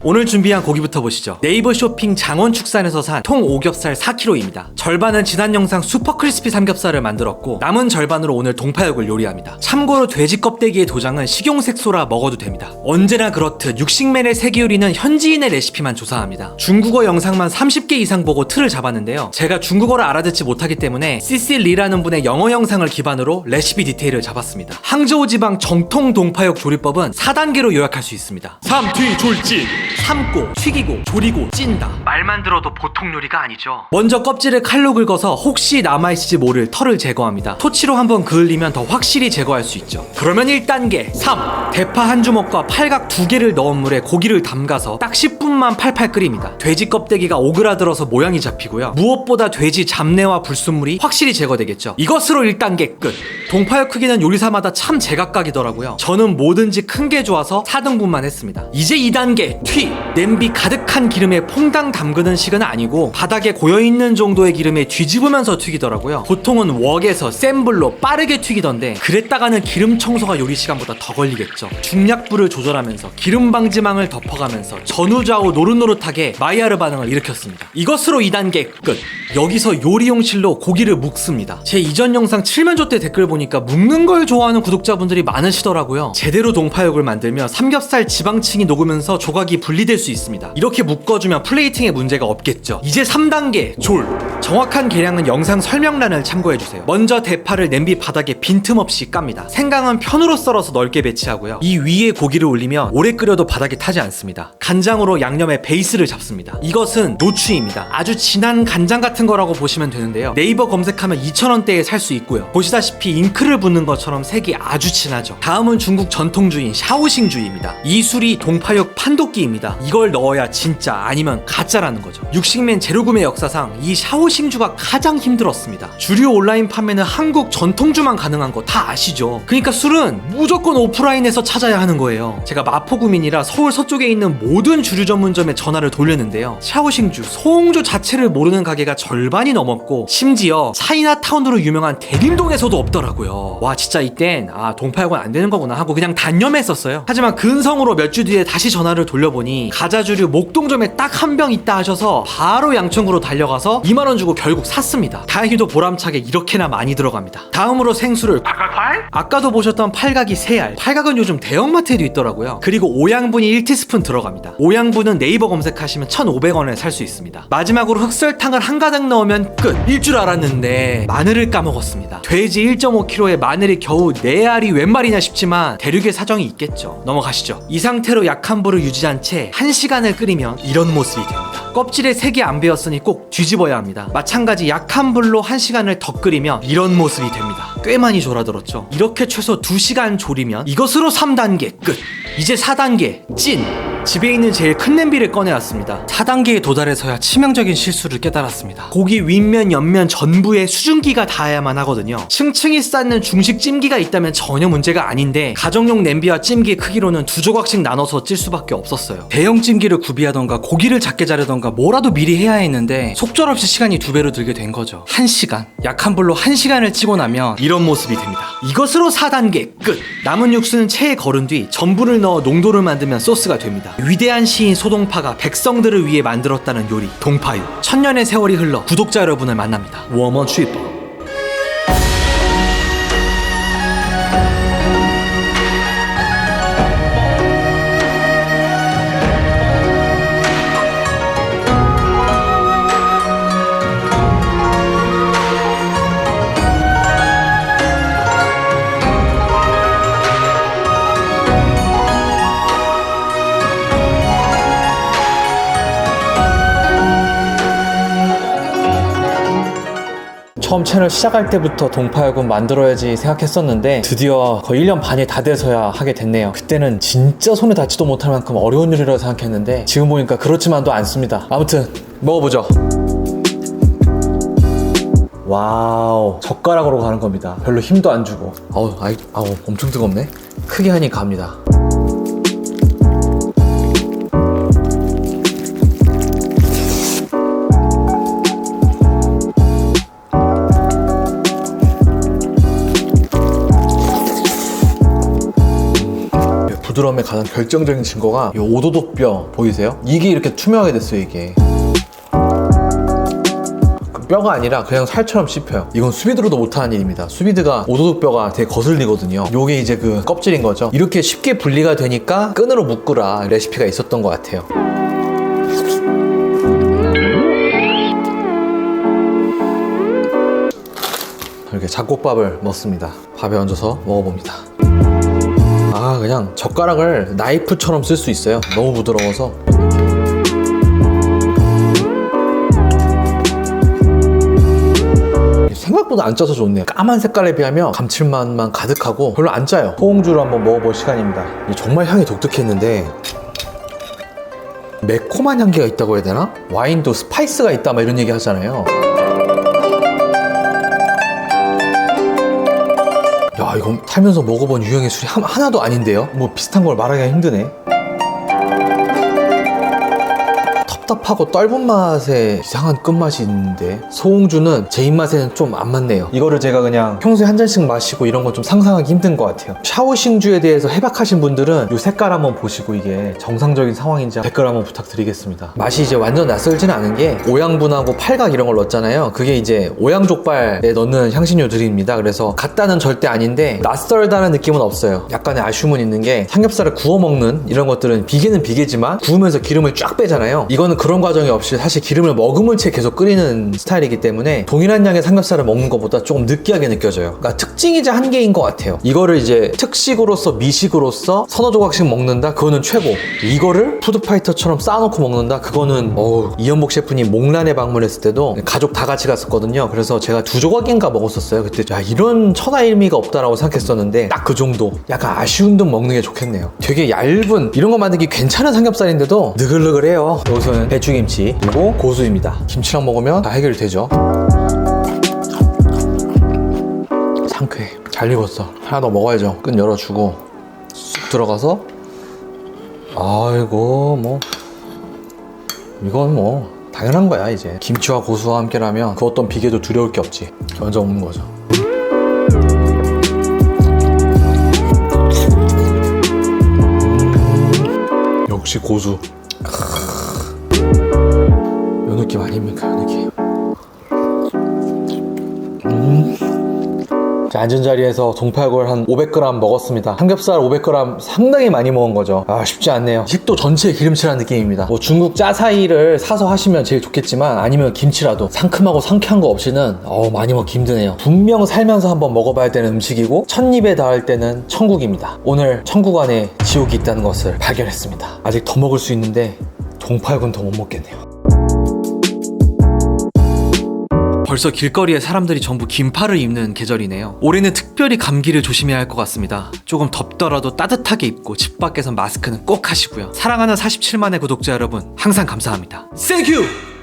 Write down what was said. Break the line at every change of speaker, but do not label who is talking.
오늘 준비한 고기부터 보시죠. 네이버 쇼핑 장원축산에서 산 통 오겹살 4kg입니다. 절반은 지난 영상 슈퍼 크리스피 삼겹살을 만들었고 남은 절반으로 오늘 동파육을 요리합니다. 참고로 돼지 껍데기의 도장은 식용색소라 먹어도 됩니다. 언제나 그렇듯 육식맨의 세계 요리는 현지인의 레시피만 조사합니다. 중국어 영상만 30개 이상 보고 틀을 잡았는데요. 제가 중국어를 알아듣지 못하기 때문에 CC리라는 분의 영어 영상을 기반으로 레시피 디테일을 잡았습니다. 항저우 지방 정통 동파육 조리법은 4단계로 요약할 수 있습니다. 삶튀 졸진, 삶고 튀기고 조리고 찐다. 말만 들어도 보통 요리가 아니죠. 먼저 껍질을 칼로 긁어서 혹시 남아있을지 모를 털을 제거합니다. 토치로 한번 그을리면 더 확실히 제거할 수 있죠. 그러면 1단계 삶. 대파 한 주먹과 팔각 2개를 넣은 물에 고기를 담가서 딱 10분만 팔팔 끓입니다. 돼지 껍데기가 오그라들어서 모양이 잡히고요. 무엇보다 돼지 잡내와 불순물이 확실히 제거되겠죠. 이것으로 1단계 끝. 동파육 크기는 요리사마다 참 제각각이더라고요. 저는 뭐든지 큰 게 좋아서 4등분만 했습니다. 이제 2단계 튀. 냄비 가득한 기름에 퐁당 담그는 식은 아니고 바닥에 고여있는 정도의 기름에 뒤집으면서 튀기더라고요. 보통은 웍에서 센 불로 빠르게 튀기던데 그랬다가는 기름 청소가 요리 시간보다 더 걸리겠죠. 중약불을 조절하면서 기름 방지망을 덮어가면서 전후좌우 노릇노릇하게 마이야르 반응을 일으켰습니다. 이것으로 2단계 끝. 여기서 요리용 실로 고기를 묵습니다. 제 이전 영상 칠면조 때 댓글 보니까 묵는 걸 좋아하는 구독자분들이 많으시더라고요. 제대로 동파육을 만들면 삼겹살 지방층이 녹으면서 조각이 분리될 수 있습니다. 이렇게 묶어주면 플레이팅에 문제가 없겠죠. 이제 3단계 졸. 정확한 계량은 영상 설명란을 참고해주세요. 먼저 대파를 냄비 바닥에 빈틈없이 깝니다. 생강은 편으로 썰어서 넓게 배치하고요. 이 위에 고기를 올리면 오래 끓여도 바닥에 타지 않습니다. 간장으로 양념의 베이스를 잡습니다. 이것은 노추입니다. 아주 진한 간장 같은 거라고 보시면 되는데요. 네이버 검색하면 2,000원대에 살 수 있고요. 보시다시피 잉크를 붓는 것처럼 색이 아주 진하죠. 다음은 중국 전통주인 샤오싱주입니다. 이 술이 동파육 판독기입니다. 이걸 넣어야 진짜 아니면 가짜라는 거죠. 육식맨 재료구매 역사상 이 샤오싱주가 가장 힘들었습니다. 주류 온라인 판매는 한국 전통주만 가능한 거 다 아시죠? 그러니까 술은 무조건 오프라인에서 찾아야 하는 거예요. 제가 마포구민이라 서울 서쪽에 있는 모든 주류 전문점에 전화를 돌렸는데요. 샤오싱주, 소홍주 자체를 모르는 가게가 절반이 넘었고 심지어 차이나타운으로 유명한 대림동에서도 없더라고요. 와 진짜 이땐 동파육은 안 되는 거구나 하고 그냥 단념했었어요. 하지만 근성으로 몇 주 뒤에 다시 전화를 돌려보니 가자주류 목동점에 딱 한 병 있다 하셔서 바로 양천구로 달려가서 2만원 주고 결국 샀습니다. 다행히도 보람차게 이렇게나 많이 들어갑니다. 다음으로 생수를 아까도 보셨던 팔각이 3알. 팔각은 요즘 대형마트에도 있더라고요. 그리고 오양분이 1티스푼 들어갑니다. 오양분은 네이버 검색하시면 1,500원에 살 수 있습니다. 마지막으로 흑설탕을 한 가득 넣으면 끝! 일 줄 알았는데 마늘을 까먹었습니다. 돼지 1.5kg에 마늘이 겨우 4알이 웬 말이냐 싶지만 대륙의 사정이 있겠죠. 넘어가시죠. 이 상태로 약한 불을 유지한 채 1시간을 끓이면 이런 모습이 됩니다. 껍질에 색이 안 배었으니 꼭 뒤집어야 합니다. 마찬가지 약한 불로 1시간을 더 끓이면 이런 모습이 됩니다. 꽤 많이 졸아들었죠. 이렇게 최소 2시간 졸이면 이것으로 3단계 끝. 이제 4단계 찐. 집에 있는 제일 큰 냄비를 꺼내왔습니다. 4단계에 도달해서야 치명적인 실수를 깨달았습니다. 고기 윗면, 옆면 전부에 수증기가 닿아야만 하거든요. 층층이 쌓는 중식 찜기가 있다면 전혀 문제가 아닌데 가정용 냄비와 찜기의 크기로는 2조각씩 나눠서 찔 수밖에 없었어요. 대형 찜기를 구비하던가 고기를 작게 자르던가 뭐라도 미리 해야 했는데 속절없이 시간이 2배로 들게 된 거죠. 1시간. 약한 불로 1시간을 찌고 나면 이런 모습이 됩니다. 이것으로 4단계 끝. 남은 육수는 체에 거른 뒤 전분을 넣어 농도를 만들면 소스가 됩니다. 위대한 시인 소동파가 백성들을 위해 만들었다는 요리 동파육. 천년의 세월이 흘러 구독자 여러분을 만납니다. 워머 취법. 처음 채널 시작할 때부터 동파육은 만들어야지 생각했었는데 드디어 거의 1년 반이 다 돼서야 하게 됐네요. 그때는 진짜 손에 닿지도 못할 만큼 어려운 요리라고 생각했는데 지금 보니까 그렇지만도 않습니다. 아무튼 먹어보죠. 와우, 젓가락으로 가는 겁니다. 별로 힘도 안 주고. 아우 엄청 뜨겁네. 크게 하니 갑니다.
부드러움의 가장 결정적인 증거가 이 오도독뼈 보이세요? 이게 이렇게 투명하게 됐어요. 이게 뼈가 아니라 그냥 살처럼 씹혀요. 이건 수비드로도 못하는 일입니다. 수비드가 오도독뼈가 되게 거슬리거든요. 요게 이제 그 껍질인 거죠. 이렇게 쉽게 분리가 되니까 끈으로 묶으라 레시피가 있었던 것 같아요. 이렇게 잡곡밥을 먹습니다. 밥에 얹어서 먹어봅니다. 아, 그냥 젓가락을 나이프처럼 쓸 수 있어요. 너무 부드러워서. 생각보다 안 짜서 좋네요. 까만 색깔에 비하면 감칠맛만 가득하고 별로 안 짜요. 소홍주를 한번 먹어볼 시간입니다. 정말 향이 독특했는데 매콤한 향기가 있다고 해야 되나? 와인도 스파이스가 있다 막 이런 얘기 하잖아요. 야, 이건 살면서 먹어본 유형의 술이 하나도 아닌데요? 뭐 비슷한 걸 말하기가 힘드네. 텁텁하고 떫은 맛에 이상한 끝맛이 있는데 소홍주는 제 입맛에는 좀 안 맞네요. 이거를 제가 그냥 평소에 한 잔씩 마시고 이런 건 좀 상상하기 힘든 것 같아요. 샤오싱주에 대해서 해박하신 분들은 이 색깔 한번 보시고 이게 정상적인 상황인지 댓글 한번 부탁드리겠습니다. 맛이 이제 완전 낯설지는 않은 게 오양분하고 팔각 이런 걸 넣었잖아요. 그게 이제 오양족발에 넣는 향신료들입니다. 그래서 같다는 절대 아닌데 낯설다는 느낌은 없어요. 약간의 아쉬움은 있는 게 삼겹살을 구워 먹는 이런 것들은 비계는 비계지만 구우면서 기름을 쫙 빼잖아요. 이거는 그런 과정이 없이 사실 기름을 머금은 채 계속 끓이는 스타일이기 때문에 동일한 양의 삼겹살을 먹는 것보다 조금 느끼하게 느껴져요. 그러니까 특징이자 한계인 것 같아요. 이거를 이제 특식으로서 미식으로서 서너 조각씩 먹는다? 그거는 최고. 이거를 푸드파이터처럼 쌓아놓고 먹는다? 그거는 이연복 셰프님 몽란에 방문했을 때도 가족 다 같이 갔었거든요. 그래서 제가 2조각인가 먹었었어요. 그때 이런 천하일미가 없다라고 생각했었는데 딱 그 정도. 약간 아쉬운 듯 먹는 게 좋겠네요. 되게 얇은 이런 거 만들기 괜찮은 삼겹살인데도 느글느글해요. 여기서는 배추김치 그리고 고수입니다. 김치랑 먹으면 다 해결이 되죠. 상쾌해. 잘 익었어. 하나 더 먹어야죠. 끈 열어주고 쑥 들어가서 아이고 뭐 이건 뭐 당연한 거야. 이제 김치와 고수와 함께라면 그 어떤 비계도 두려울 게 없지. 먼저 먹는 거죠. 역시 고수. 요 느낌 아닙니까? 요 느낌. 자, 앉은 자리에서 동파육을 한 500g 먹었습니다. 삼겹살 500g 상당히 많이 먹은 거죠. 아, 쉽지 않네요. 식도 전체에 기름칠한 느낌입니다. 뭐 중국 짜사이를 사서 하시면 제일 좋겠지만 아니면 김치라도 상큼하고 상쾌한 거 없이는 많이 먹기 힘드네요. 분명 살면서 한번 먹어봐야 되는 음식이고 첫 입에 닿을 때는 천국입니다. 오늘 천국 안에 지옥이 있다는 것을 발견했습니다. 아직 더 먹을 수 있는데 동파육은 더 못 먹겠네요.
벌써 길거리에 사람들이 전부 긴팔을 입는 계절이네요. 올해는 특별히 감기를 조심해야 할 것 같습니다. 조금 덥더라도 따뜻하게 입고 집 밖에선 마스크는 꼭 하시고요. 사랑하는 47만의 구독자 여러분, 항상 감사합니다. Thank you!